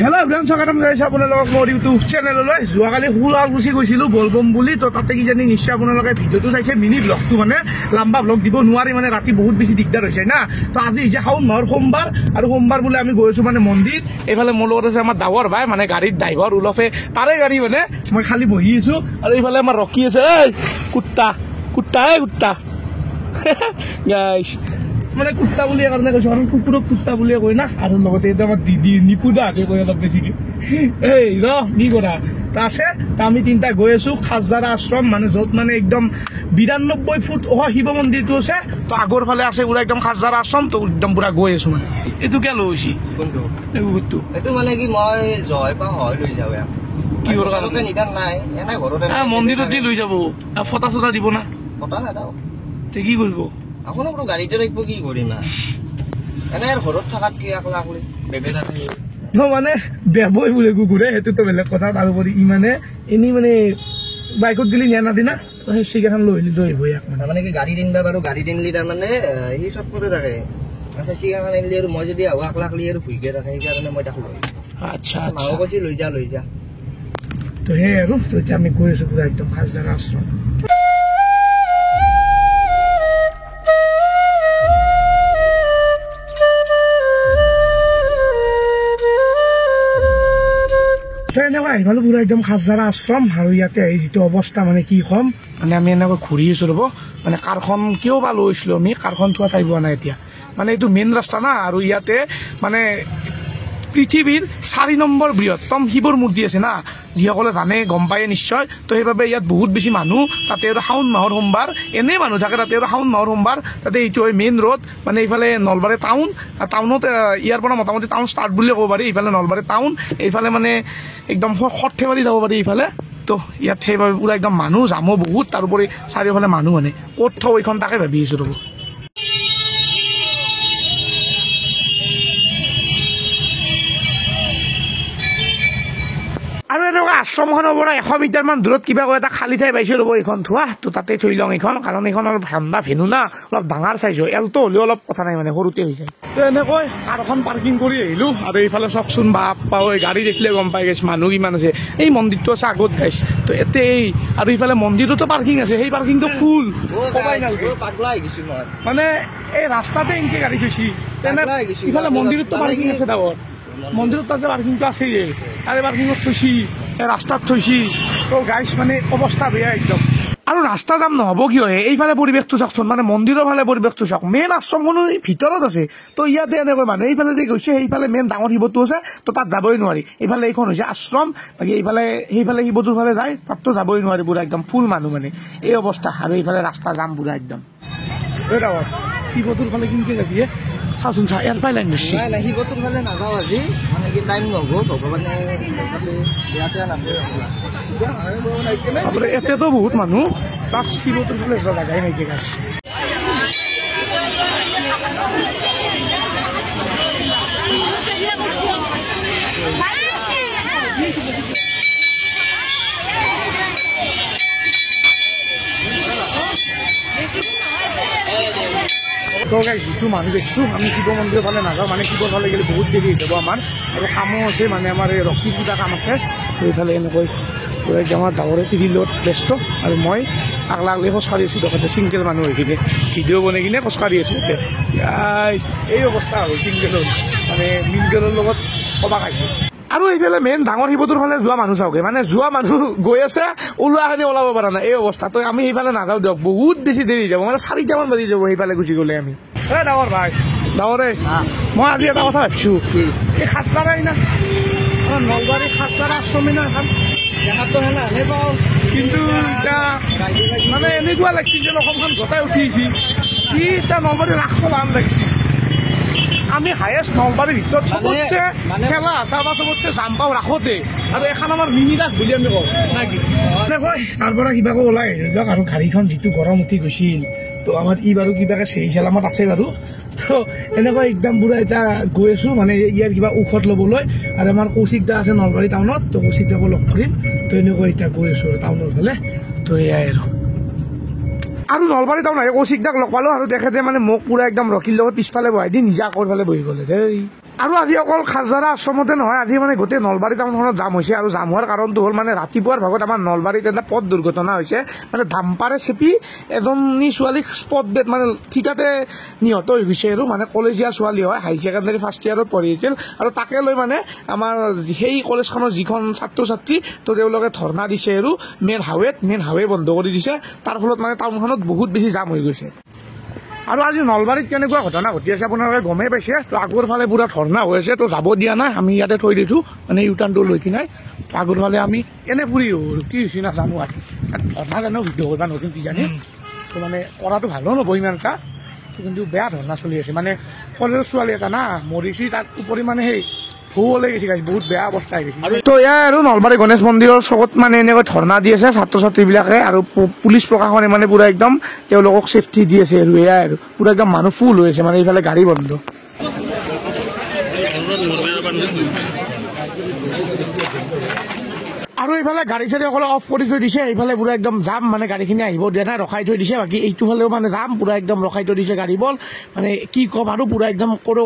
Hello' everyone, স্বাগতম জনাইছোঁ আপোনালোকক মোৰ ইউটিউব চেনেললৈ। যোৱাকালি শুৱালকুছি গৈছিলোঁ বলবম বুলি, তো তাতে কিজানি নিশ্চয় আপোনালোকে ভিডিঅ'টো চাইছে, মিনি ব্লগটো মানে লম্বা ব্লগ দিব নোৱাৰি, মানে ৰাতি বহুত বেছি দিগদাৰ হৈছে না। তো আজি হৈছে শাওণ মাহৰ সোমবাৰ, আৰু সোমবাৰ বোলে আমি গৈ আছোঁ মানে মন্দিৰ। এইফালে মোৰ লগত আছে আমাৰ ডাঙৰ ভাই, মানে গাড়ীৰ ড্ৰাইভাৰ ওলফে, তাৰে গাড়ী মানে মই খালি বহি আছোঁ, আৰু এইফালে আমাৰ ৰখি আছে এই কুত্তা কুত্তা কুত্তা গাইছ, মানে কুত্তা বুলিয়ে কাৰণে কৈছোঁ, কাৰণ কুকুৰক কুত্তা বুলিয়ে কয় না। আৰু লগতে এতিয়া আমাৰ দিদি নিপুদাকে কয় অলপ বেছিকে, এই ৰ কি কৰা তা আছে। তা আমি তিনিটা গৈ আছোঁ খাজজাৰা আশ্ৰম, মানে য'ত মানে একদম 92 ফুট শিৱ মন্দিৰটো আছে। তো আগৰ ফালে আছে পুৰা একদম খাজজাৰা আশ্ৰম, তো একদম পুৰা গৈ আছোঁ। মানে এইটো কিয় লৈ গৈছি? কোনটো? এইটো এইটো মানে কি মই জয় পা হয় লৈ যাওঁ কি ঘৰৰ কাৰণে নিদান নাই, এনে ঘৰতে মন্দিৰত যি লৈ যাব ফটা চটা দিব না? ফটা নাদাও তে কি কৰিব? এখনো কোনো গাড়ীতে ৰাখবো, কি কৰি না এনে ঘৰত থাকাত কি আকলা আকলি বেবে থাকে মানে বেবই বোলে কুকুৰে, সেইটোতো বেলেগ কথা। তাৰোপৰি ই মানে এনেই মানে বাইকত গেলি নিয়া নাদি না, সেই চিগাখন লৈ আহিব ইয়াক। মানে কি গাড়ী দিনবা বাৰু, গাড়ী দিনলি তাৰমানে সি চব মতে থাকে। আচ্ছা চিগাখন আনিলি আৰু মই যদি আহো আকলা আকলি আৰু ভুইকে থাকে, সেইকাৰণে মই তাক লৈ আচ্ছা মাও কৈছি লৈ যা লৈ যা। তো সেই আৰু তো এতিয়া আমি গৈ আছো পুৰা একদম খাজজাৰা আশ্ৰম। এনেকুৱা আহিলো পুৰা একদম খাজজাৰা আশ্ৰম, আৰু ইয়াতে আহি যিটো অৱস্থা মানে কি ক'ম, মানে আমি এনেকৈ ঘূৰি আছো ৰ'ব। মানে কাৰখন কিয় বা লৈছিলোঁ আমি, কাৰখন থোৱা ঠাই পোৱা নাই এতিয়া। মানে এইটো মেইন ৰাস্তা না, আৰু ইয়াতে মানে পৃথিৱীৰ 4 নম্বৰ বৃহত্তম শিৱৰ মূৰ্তি আছে না, যিসকলে জানে গম পায়ে নিশ্চয়। তো সেইবাবে ইয়াত বহুত বেছি মানুহ, তাতে আৰু শাওণ মাহৰ সোমবাৰ এনেই মানুহ থাকে, তাতে আৰু শাওণ মাহৰ সোমবাৰ। তাতে এইটো হয় মেইন ৰোড, মানে এইফালে নলবাৰী টাউনত ইয়াৰ পৰা মোটামুটি টাউন ষ্টাৰ্ট বুলিয়ে ক'ব পাৰি। এইফালে নলবাৰী টাউন, এইফালে মানে একদম সৰ্থেবাৰী যাব পাৰি এইফালে। তো ইয়াত সেইবাবে পুৰা একদম মানুহ জামো বহুত, তাৰোপৰি চাৰিওফালে মানুহ, মানে ক'ত থওঁ এইখন তাকে ভাবি আছোঁ ৰ'ব। আৰু এনেকুৱা আশ্ৰমখনৰ পৰা 100 মিটাৰমান দূৰত কিবা এটা খালী ঠাই পাইছোঁ ৰ'ব, এইখন থোৱা। তো তাতে থৈ লওঁ এইখন, কাৰণ এইখন অলপ ঠাণ্ডা ভেনু না, অলপ ডাঙৰ চাইজ হয়। এলটো হ'লেও অলপ কথা নাই, মানে সৰুতে হৈ যায়। তো এনেকৈ কাৰখন পাৰ্কিং কৰি আহিলোঁ, আৰু এইফালে চাওকচোন বাপ পাওঁ, গাড়ী দেখিলে গম পাই গৈছে মানুহ কিমান আছে। এই মন্দিৰটো আছে আগত গাইছ, তো এতে এই আৰু ইফালে মন্দিৰতো পাৰ্কিং আছে, সেই পাৰ্কিংটো ফুল। মানে এই ৰাস্তাতে এনেকৈ গাড়ী থৈছি, তেনে ইফালে মন্দিৰতো পাৰ্কিং আছে ডাঙৰ, মন্দিৰত তাতে পাৰ্কিংটো আছেই, তাৰে পাৰ্কিঙত থৈছি, ৰাস্তাত থৈছি। তো গাইছ মানে অৱস্থা বেয়া একদম। আৰু ৰাস্তা যাম নহ'ব কিয়? এইফালে পৰিৱেশটো চাওকচোন, মানে মন্দিৰৰ ফালে পৰিৱেশটো চাওক। মেইন আশ্ৰমখনো ভিতৰত আছে, তো ইয়াতে এনেকৈ মানুহ এইফালে যে গৈছে, সেইফালে মেইন ডাঙৰ শিৱটো আছে, তো তাত যাবই নোৱাৰি। এইফালে এইখন হৈছে আশ্ৰম, বাকী এইফালে সেইফালে শিৱটোৰ ফালে যায়, তাততো যাবই নোৱাৰি, পুৰা একদম ফুল মানুহ, মানে এই অৱস্থা। আৰু এইফালে ৰাস্তা যাম পুৰা একদম। শিৱটোৰ ফালে কেনেকৈ যাবি চাচোন, চা ইয়াৰ পাই লাইন ধৰছি। শিৱটোৰ ফালে নাযাওঁ আজি, মানে কি টাইম নহ'ব, ভগৱানে এতিয়াতো বহুত মানুহ, প্লাছ শিৱটোৰ ফালে যোৱা জাগাই নাইকিয়া গাছ। তো গাইছ যিটো মানুহ দেখিছোঁ, আমি শিৱ মন্দিৰৰ ফালে নাযাওঁ, মানে শিৱৰ ফালে গ'লে বহুত দেৰি হৈ যাব আমাৰ, আৰু কামো আছে, মানে আমাৰ এই ৰক্ষী পূজা কাম আছে। তো এইফালে এনেকৈ আমাৰ ডাঙৰে টিভিলত ব্যস্ত, আৰু মই আগলা আগলি খোজকাঢ়ি আছোঁ। লগতে ছিংগেল মানুহ হৈ কিনে ভিডিঅ' বনাই কিনে খোজকাঢ়ি আছোঁ। এই অৱস্থা হ'ল ছিংগেলৰ, মানে মিংগেলৰ লগত কবা কাঢ়ি। আৰু এইফালে মেইন ডাঙৰ শিৱটোৰ ফালে যোৱা মানুহ চাওকে, মানে যোৱা মানুহ গৈ আছে, ওলোৱাখিনি ওলাব পৰা নাই, এই অৱস্থা। তো আমি সেইফালে নাযাওঁ দিয়ক, বহুত বেছি দেৰি যাব, মানে 4টামান বাজি যাব সেইফালে গুচি গ'লে আমি। এই ডাঙৰ ভাই, ডাঙৰে মই আজি এটা কথা ভাবিছোঁ, এই খাজজাৰাই না নলবাৰী খাজজাৰা আশ্ৰমী না এখন, কিন্তু এতিয়া মানে এনেকুৱা লাগিছে যেন অসমখন গোটাই উঠিছে, কি এতিয়া নলবাৰী ৰাস চলা আন লাগিছে। আমি হায়েষ্ট নলবাৰীৰ ভিতৰত চবতছে খেলা চাবা, চবতছে জাম পাওঁ ৰাসতে, আৰু এখন আমাৰ মিনি ৰাস বুলি আমি কওঁ নাকি। এনেকৈ তাৰ পৰা কিবাকৈ ওলাই আহিলোঁ দিয়ক। আৰু গাড়ীখন যিটো গৰম উঠি গৈছিল, তো আমাৰ ই বাৰু কিবাকৈ চেৰি চেলামত আছে বাৰু। তো এনেকৈ একদম পুৰা এতিয়া গৈ আছোঁ, মানে ইয়াৰ কিবা ঔষধ ল'বলৈ। আৰু আমাৰ কৌশিক দা আছে নলবাৰী টাউনত, তো কৌশিক দাকো লগ কৰিম। তো এনেকৈ এতিয়া গৈ আছোঁ টাউনৰ ফালে। তো এয়াই আৰু নলবাৰী টাউন আহি কৌশিক দাক লগ পালোঁ, আৰু তেখেতে মানে মোক পুৰা একদম ৰকিৰ লগত পিছফালে বহাই দি নিজা আগৰ ফালে বহি গ'লে দেই। আৰু আজি অকল খাজাৰা আশ্ৰমতে নহয়, আজি মানে গোটেই নলবাৰী টাউনখনত জাম হৈছে। আৰু জাম হোৱাৰ কাৰণটো হ'ল মানে ৰাতিপুৱাৰ ভাগত আমাৰ নলবাৰীত এটা পথ দুৰ্ঘটনা হৈছে। মানে ডাম্পাৰে চেপি এজনী ছোৱালীক স্পট ডেট মানে ঠিকাতে নিহত হৈ গৈছে। আৰু মানে কলেজীয়া ছোৱালী হয়, হাই ছেকেণ্ডাৰী ফাৰ্ষ্ট ইয়াৰত পঢ়ি আছিল। আৰু তাকে লৈ মানে আমাৰ সেই কলেজখনৰ যিখন ছাত্ৰ ছাত্ৰী তো তেওঁলোকে ধৰ্ণা দিছে আৰু মেইন হাইৱে বন্ধ কৰি দিছে। তাৰ ফলত মানে টাউনখনত বহুত বেছি জাম হৈ গৈছে। আৰু আজি নলবাৰীত কেনেকুৱা ঘটনা ঘটি আছে আপোনালোকে গমেই পাইছে। তো আগৰ ফালে পুৰা ধৰ্ণা হৈ আছে, তো যাব দিয়া নাই, আমি ইয়াতে থৈ দিছোঁ মানে ইউটাৰ্ণটো লৈ কিনাই। তো আগৰ ফালে আমি এনে ফুৰি কি হৈছে নাজানো আৰু ধৰ্ণা জানো ভিডিঅ' কৰিব নতুন কিজানি। তো মানে কৰাটো ভালো নব ইমান এটা, কিন্তু বেয়া ধৰ্ণা চলি আছে। মানে কলেজৰ ছোৱালী এটা না মৰিছি, তাৰ উপৰি মানে সেই ভুলে গৈছে, বহুত বেয়া অৱস্থা হৈ গৈছে। তো এয়াই আৰু নলবাৰী গণেশ মন্দিৰৰ চবত মানে এনেকৈ ধৰ্ণা দি আছে ছাত্ৰ ছাত্ৰীবিলাকে। আৰু পুলিচ প্ৰশাসনে মানে পুৰা একদম তেওঁলোকক ছেফটি দি আছে। আৰু এয়াই আৰু পুৰা একদম মানুহ ফুল হৈ আছে, মানে এইফালে গাড়ী বন্ধ। আৰু এইফালে গাড়ী চাড়ী অকলে অফ কৰি থৈ দিছে, এইফালে পুৰা একদম জাম, মানে গাড়ীখিনি আহিব দিয়া নাই, ৰখাই থৈ দিছে। বাকী এইটো ফালেও মানে জাম, পুৰা একদম ৰখাই থৈ দিছে গাড়ীবোৰ। মানে কি ক'ম আৰু পুৰা একদম ক'ব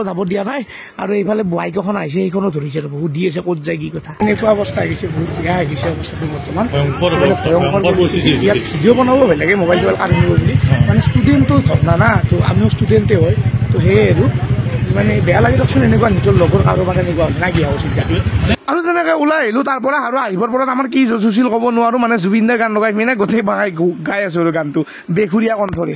যাব দিয়া নাই। আৰু এইফালে বাইক এখন আহিছে, এইখনো ধৰিছে আৰু বহুত দি আছে, ক'ত যায় কি কথা। এনেকুৱা অৱস্থা আহিছে, বহুত বেয়া আহিছে অৱস্থাটো বৰ্তমান। ইয়াত ভিডিঅ' বনাব বেলেগে মোবাইল চোবাইল কাঢ়ি নিব বুলি, মানে ষ্টুডেণ্টটো ধৰ্ণা না, তো আমিও ষ্টুডেণ্টে হয়। তো সেয়ে আৰু মানে বেয়া লাগি দিয়কচোন, এনেকুৱা নিজৰ লগৰ কাৰোবাৰ এনেকুৱা নাই কি হ'ব চিন্তা। আৰু তেনেকৈ ওলাই আহিলোঁ তাৰ পৰা। আৰু আহিবৰ পৰা আমাৰ কি জুচিল ক'ব নোৱাৰোঁ, মানে জুবিন দাৰ গান লগাই পিনে গোটেই গাই আছোঁ আৰু গানটো বেখুৰীয়া কণ্ঠৰে।